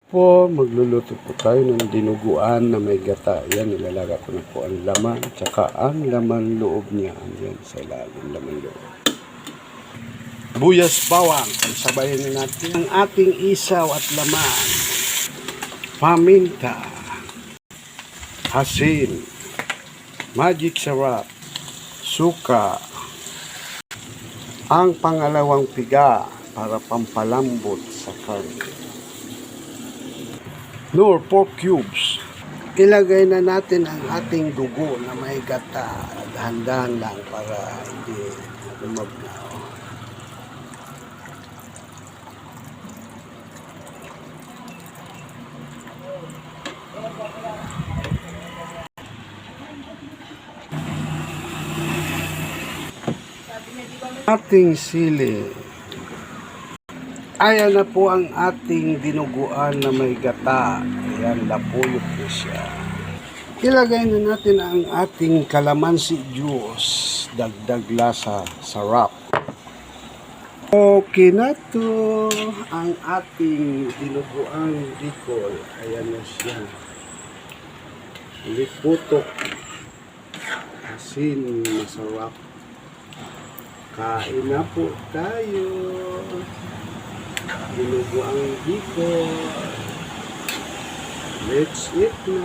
Po, magluluto po tayo ng dinuguan na may gata. Yan, nilalagay ko na po ang laman, tsaka ang laman loob niya. Yan, sa ilalim, laman loob. Buyas bawang, sabayin na natin ang ating isaw at laman. Paminta, asin, magic sarap, suka, ang pangalawang piga para pampalambot sa karne. Nor pork cubes. Ilagay na natin ang ating dugo na may gata. Dahan-dahan lang para hindi lumabnaw. Ating sili. Ayan na po ang ating dinuguan na may gata. Ayan, lapuyot na siya. Ilagay na natin ang ating calamansi juice. Dagdag lasa, sarap. Okay na to ang ating dinuguan bicol. Ayan na siya. Liputok. Asin, masarap. Kain na po tayo. Dinuguan bicol. Let's eat na.